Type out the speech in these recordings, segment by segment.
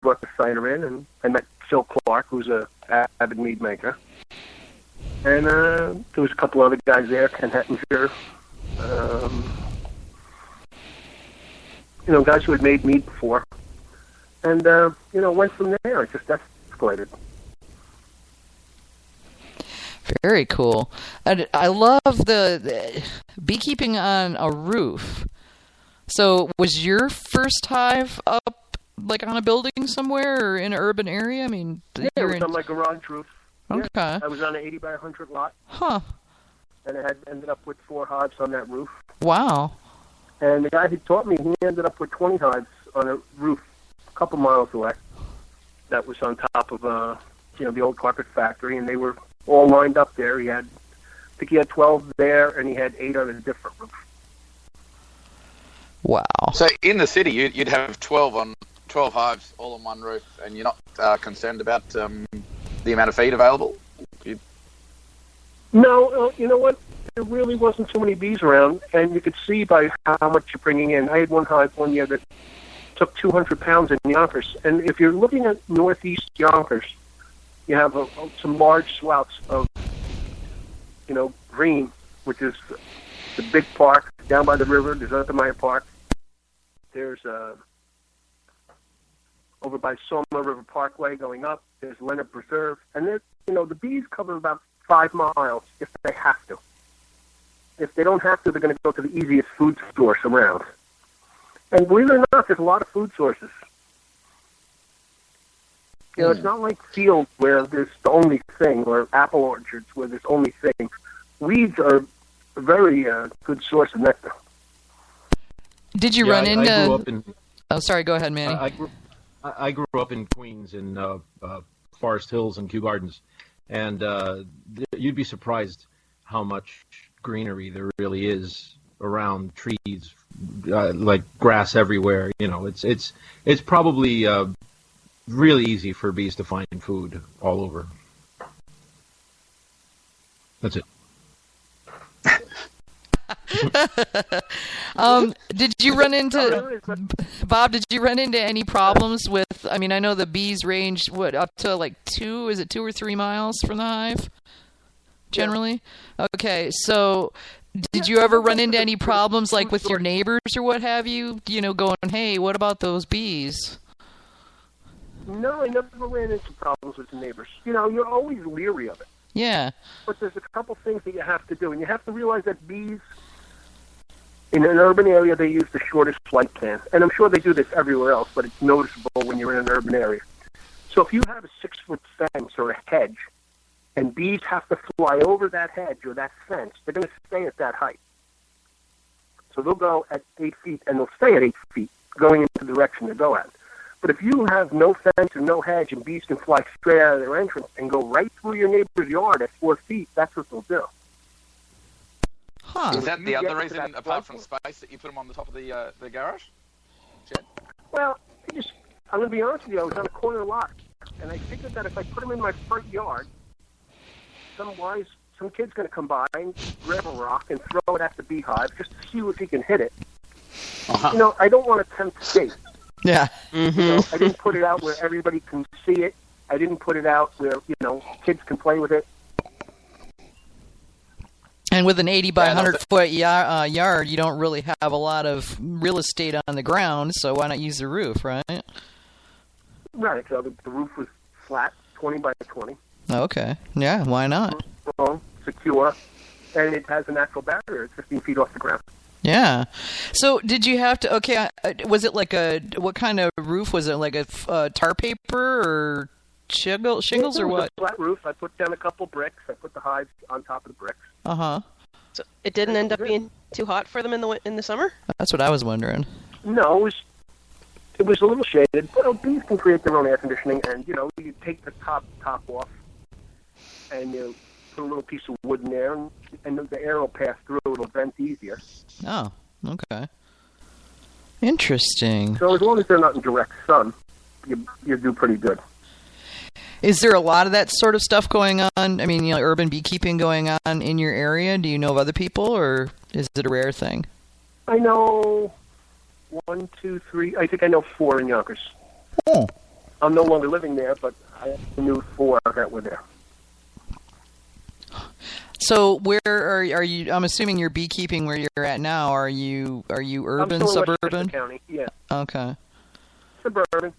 brought the cider in, and I met Phil Clark, who's a avid mead maker. And there was a couple other guys there, Ken Hettinger, guys who had made mead before. And, went from there. It just escalated. Very cool. I love the beekeeping on a roof. So was your first hive up, like, on a building somewhere or in an urban area? I mean, yeah, it was on my garage roof. Okay. Yeah, I was on an 80 by 100 lot. Huh. And I had ended up with 4 hives on that roof. Wow. And the guy who taught me, he ended up with 20 hives on a roof a couple miles away. That was on top of, the old carpet factory, and they were all lined up there. I think he had 12 there, and he had 8 on a different roof. Wow. So in the city, you'd have 12 hives all on one roof, and you're not concerned about the amount of feed available? No, you know what? There really wasn't too many bees around, and you could see by how much you're bringing in. I had one hive one year that took 200 pounds in Yonkers, and if you're looking at northeast Yonkers, you have some large sloughs of, green, which is the big park down by the river. There's Untermeyer Park. There's over by Sawmill River Parkway going up. There's Leonard Preserve. And the bees cover about 5 miles if they have to. If they don't have to, they're going to go to the easiest food source around. And believe it or not, there's a lot of food sources. It's not like fields where there's the only thing, or apple orchards where there's only thing. Weeds are a very good source of nectar. Did you run into... I grew up in... Oh, sorry, go ahead, Manny. I grew up in Queens in Forest Hills and Kew Gardens, and you'd be surprised how much greenery there really is around, trees, like grass everywhere. It's probably really easy for bees to find food all over. That's it. Did you run into, Bob, did you run into any problems with, I know the bees range, up to like 2 or 3 miles from the hive, generally? Yeah. Okay, so did you ever run into any problems, like with your neighbors or what have you, going, hey, what about those bees? No, I never ran into problems with the neighbors. You're always leery of it. Yeah. But there's a couple things that you have to do, and you have to realize that bees, in an urban area, they use the shortest flight plan. And I'm sure they do this everywhere else, but it's noticeable when you're in an urban area. So if you have a 6-foot fence or a hedge, and bees have to fly over that hedge or that fence, they're going to stay at that height. So they'll go at 8 feet, and they'll stay at 8 feet, going in the direction they go at. But if you have no fence or no hedge, and bees can fly straight out of their entrance and go right through your neighbor's yard at 4 feet, that's what they'll do. Huh. Is that the other reason, apart from space, that you put them on the top of the garage? Shed? Well, I'm going to be honest with you, I was on a corner lot, and I figured that if I put them in my front yard, some kid's going to come by and grab a rock and throw it at the beehive just to see if he can hit it. Uh-huh. I don't want to tempt fate. Yeah. Mm-hmm. I didn't put it out where everybody can see it. I didn't put it out where, kids can play with it. And with an 80 by 100 foot yard, you don't really have a lot of real estate on the ground, so why not use the roof, right? Right. So the roof was flat, 20 by 20. Okay. Yeah, why not? Strong, secure, and it has a natural barrier. It's 15 feet off the ground. Yeah. So did you have to, was it like what kind of roof? Was it like a tar paper or shingles or what? A flat roof. I put down a couple bricks. I put the hives on top of the bricks. Uh-huh. So it didn't end up being too hot for them in the summer? That's what I was wondering. No, it was a little shaded, but bees can create their own air conditioning, and, you take the top off, and you put a little piece of wood in there, and the air will pass through. It'll vent easier. Oh, okay. Interesting. So as long as they're not in direct sun, you do pretty good. Is there a lot of that sort of stuff going on? Urban beekeeping going on in your area? Do you know of other people, or is it a rare thing? I know 1, 2, 3. I think I know 4 in Yonkers. Oh. I'm no longer living there, but I knew 4 that were there. So where are you? I'm assuming you're beekeeping where you're at now. Are you urban, I'm still in suburban? Westchester County, yeah. Okay. Suburban.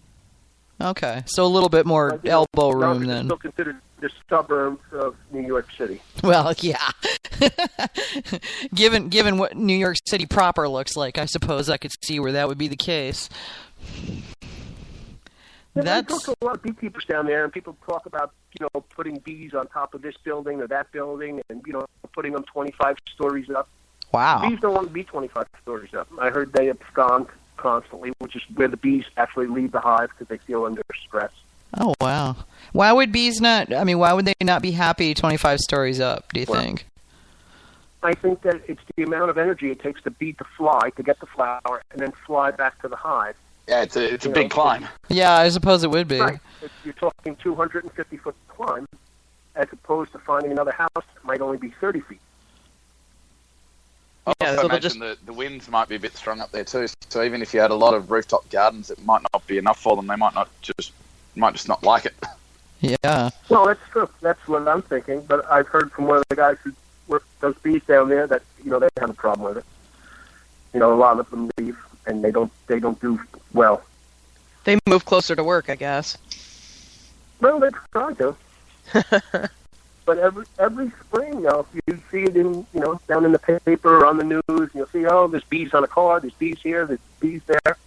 Okay, so a little bit more elbow room then. Still considered the suburbs of New York City. Well, yeah. Given what New York City proper looks like, I suppose I could see where that would be the case. Yeah, I talk to a lot of beekeepers down there, and people talk about, putting bees on top of this building or that building, and, putting them 25 stories up. Wow. Bees don't want to be 25 stories up. I heard they abscond constantly, which is where the bees actually leave the hive because they feel under stress. Oh, wow. Why would they not be happy 25 stories up, do you think? I think that it's the amount of energy it takes the bee to fly, to get the flower, and then fly back to the hive. Yeah, it's a big climb. Yeah, I suppose it would be. Right. You're talking 250-foot climb, as opposed to finding another house that might only be 30 feet. I also imagine the winds might be a bit strong up there too. So even if you had a lot of rooftop gardens, it might not be enough for them. They might just not like it. Yeah. Well, that's true. That's what I'm thinking. But I've heard from one of the guys who work those bees down there that they have a problem with it. A lot of them leave and they don't do well. They move closer to work, I guess. Well, they try to. But every spring, you see it in down in the paper or on the news, and you'll see, there's bees on a car, there's bees here, there's bees there,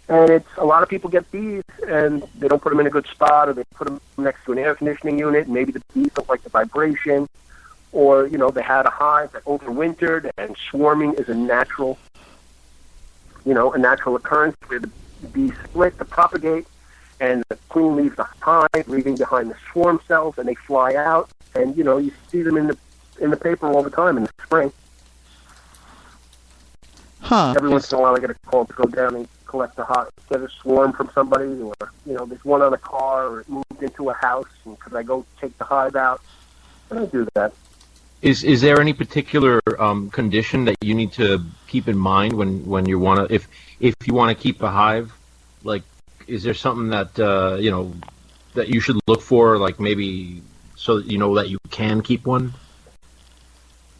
and it's a lot of people get bees and they don't put them in a good spot, or they put them next to an air conditioning unit, and maybe the bees don't like the vibration, or they had a hive that overwintered, and swarming is a natural occurrence where the bees split to propagate. And the queen leaves the hive, leaving behind the swarm cells, and they fly out. And you see them in the paper all the time in the spring. Huh? Every once in a while, I get a call to go down and collect a hive, get a swarm from somebody, or there's one on a car, or it moved into a house, and could I go take the hive out? And I do that. Is there any particular condition that you need to keep in mind when you want to, if you want to keep a hive, like? Is there something that that you should look for, like maybe so that that you can keep one?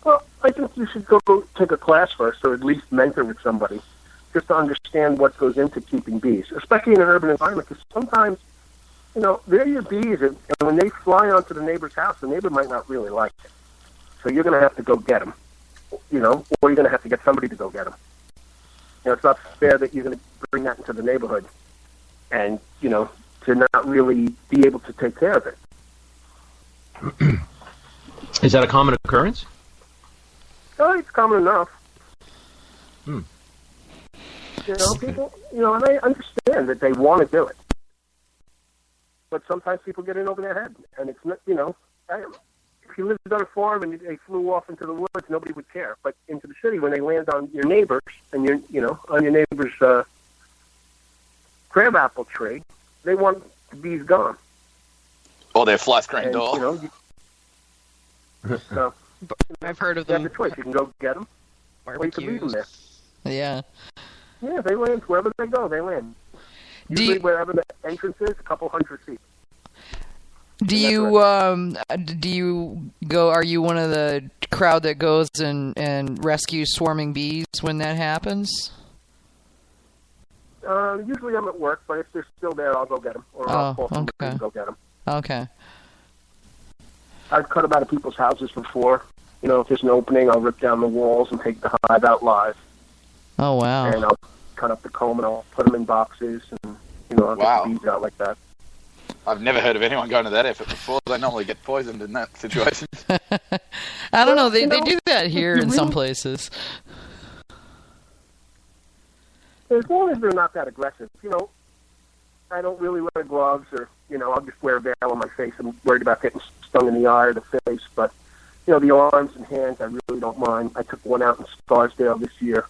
Well, I think you should go take a class first, or at least mentor with somebody, just to understand what goes into keeping bees, especially in an urban environment. Because sometimes, they're your bees, and when they fly onto the neighbor's house, the neighbor might not really like it. So you're going to have to go get them, or you're going to have to get somebody to go get them. It's not fair that you're going to bring that into the neighborhood. And, to not really be able to take care of it. Is that a common occurrence? Oh, it's common enough. Okay. People, and I understand that they want to do it. But sometimes people get in over their head. And it's not, if you lived on a farm and they flew off into the woods, nobody would care. But into the city, when they land on your neighbors and on your neighbor's crabapple tree, they want the bees gone. Or their fly screen door. So, I've heard of you have them. the choice. You can go get them, or you can leave them there. Yeah. Yeah, they land wherever they go. They land. Usually wherever the entrance is, a couple hundred feet. Do you go? Are you one of the crowd that goes and rescues swarming bees when that happens? Usually I'm at work, but if they're still there, I'll go get them, or I'll call somebody to go get them. Okay. I've cut them out of people's houses before. If there's an opening, I'll rip down the walls and take the hive out live. Oh wow! And I'll cut up the comb and I'll put them in boxes, and I'll get the bees out like that. I've never heard of anyone going to that effort before. They normally get poisoned in that situation. I don't know. They do that here in some places. As long as they're not that aggressive, I don't really wear gloves, or I'll just wear a veil on my face. I'm worried about getting stung in the eye or the face, but the arms and hands, I really don't mind. I took one out in Scarsdale this year,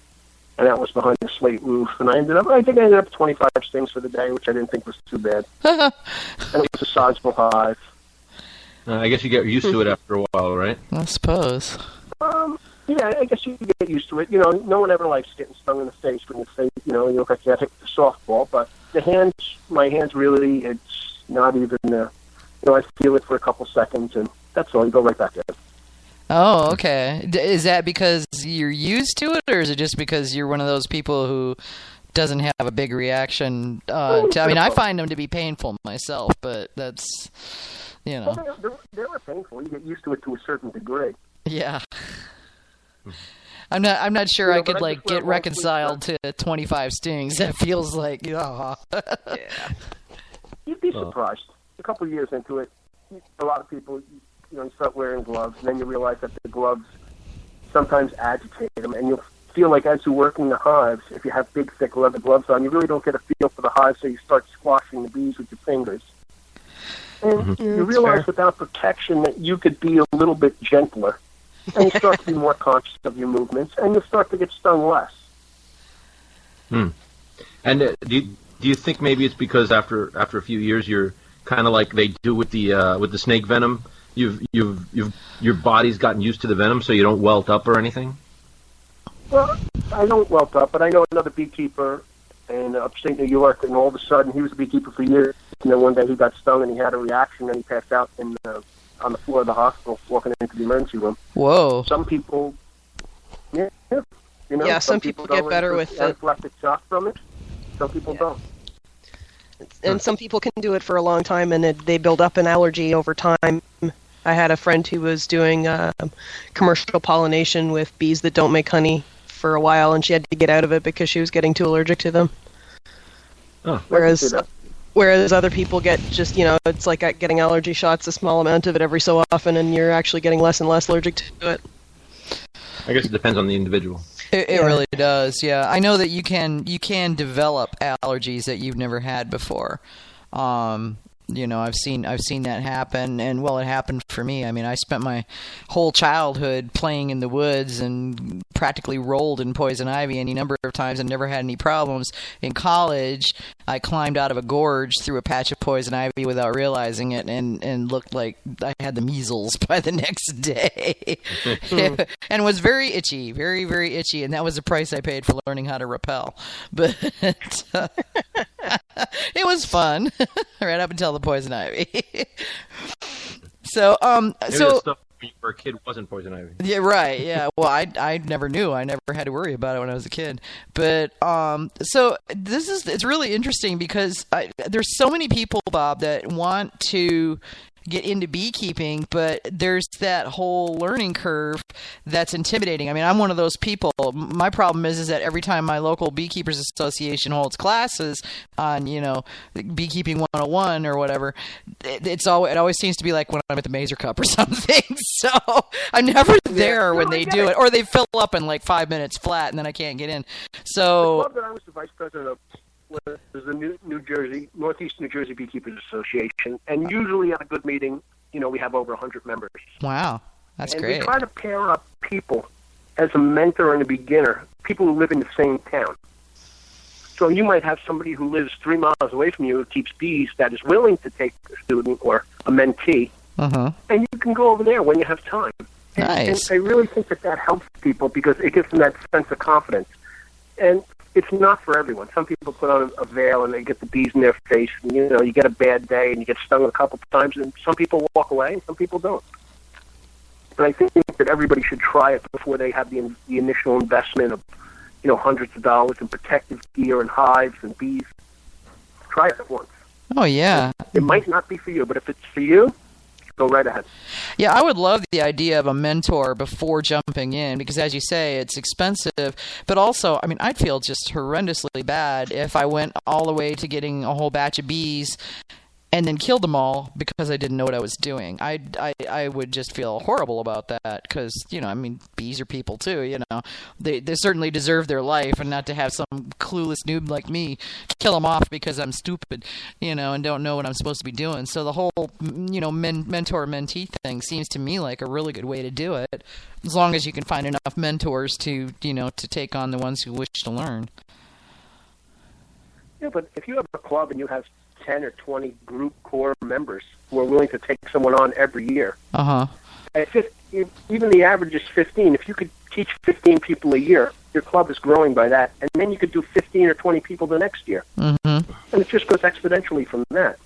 and that was behind a slate roof, and I ended up 25 stings for the day, which I didn't think was too bad. And it was a sizable hive. I guess you get used to it after a while, right? I suppose. Yeah, I guess you get used to it. No one ever likes getting stung in the face when you say, you look like you got hit with a softball, but my hands really, it's not even, I feel it for a couple seconds, and that's all. You go right back in. Oh, okay. Is that because you're used to it, or is it just because you're one of those people who doesn't have a big reaction? I find them to be painful myself, but that's, Well, they were painful. You get used to it to a certain degree. Yeah. I'm not sure I could get reconciled to 25 stings. That feels like, Yeah. You'd be surprised. A couple of years into it, a lot of people, you start wearing gloves, and then you realize that the gloves sometimes agitate them, and you'll feel like as you're working the hives, if you have big, thick leather gloves on, you really don't get a feel for the hive, so you start squashing the bees with your fingers. And you realize without protection that you could be a little bit gentler, and you start to be more conscious of your movements, and you start to get stung less. And do you think maybe it's because after a few years you're kind of like they do with the snake venom? Your body's gotten used to the venom, so you don't welt up or anything? Well, I don't welt up, but I know another beekeeper in upstate New York, and all of a sudden he was a beekeeper for years, and then one day he got stung and he had a reaction, and he passed out on the floor of the hospital, walking into the emergency room. Whoa. Some people, some people get better with anaphylactic shock from it. Some people don't. And some people can do it for a long time, and they build up an allergy over time. I had a friend who was doing commercial pollination with bees that don't make honey for a while, and she had to get out of it because she was getting too allergic to them. Oh. Whereas other people get just, it's like getting allergy shots, a small amount of it every so often, and you're actually getting less and less allergic to it. I guess it depends on the individual. It really does, yeah. I know that you can develop allergies that you've never had before. I've seen that happen, and it happened for me. I mean, I spent my whole childhood playing in the woods and practically rolled in poison ivy any number of times and never had any problems. In college, I climbed out of a gorge through a patch of poison ivy without realizing it, and looked like I had the measles by the next day, and was very itchy, very, very itchy, and that was the price I paid for learning how to rappel. But it was fun, right up until the poison ivy. So stuff when you were a kid wasn't poison ivy. Yeah, right. Yeah. Well, I never knew. I never had to worry about it when I was a kid. But so it's really interesting because there's so many people, Bob, that want to get into beekeeping, but there's that whole learning curve that's intimidating. I mean, I'm one of those people. My problem is that every time my local Beekeepers Association holds classes on, Beekeeping 101 or whatever, it always seems to be like when I'm at the Mazer Cup or something. So I'm never there when they do it, or they fill up in like 5 minutes flat, and then I can't get in. So the club that I was the vice president of was the Northeast New Jersey Beekeepers Association, and usually at a good meeting, we have over 100 members. Wow, that's great. And we try to pair up people as a mentor and a beginner, people who live in the same town. So you might have somebody who lives 3 miles away from you who keeps bees that is willing to take a student or a mentee, and you can go over there when you have time. Nice. And I really think that helps people because it gives them that sense of confidence. And it's not for everyone. Some people put on a veil and they get the bees in their face, and you get a bad day and you get stung a couple of times, and some people walk away and some people don't. But I think that everybody should try it before they have the initial investment of hundreds of dollars in protective gear and hives and bees. Try it once. Oh yeah. It might not be for you, but if it's for you, go right ahead. Yeah, I would love the idea of a mentor before jumping in because, as you say, it's expensive. But also, I mean, I'd feel just horrendously bad if I went all the way to getting a whole batch of bees and then killed them all because I didn't know what I was doing. I would just feel horrible about that because, bees are people too, They certainly deserve their life, and not to have some clueless noob like me kill them off because I'm stupid, and don't know what I'm supposed to be doing. So the whole, mentor-mentee thing seems to me like a really good way to do it, as long as you can find enough mentors to take on the ones who wish to learn. Yeah, but if you have a club and you have 10 or 20 group core members who are willing to take someone on every year. Uh-huh. Even the average is 15. If you could teach 15 people a year, your club is growing by that, and then you could do 15 or 20 people the next year. Mm-hmm. And it just goes exponentially from that.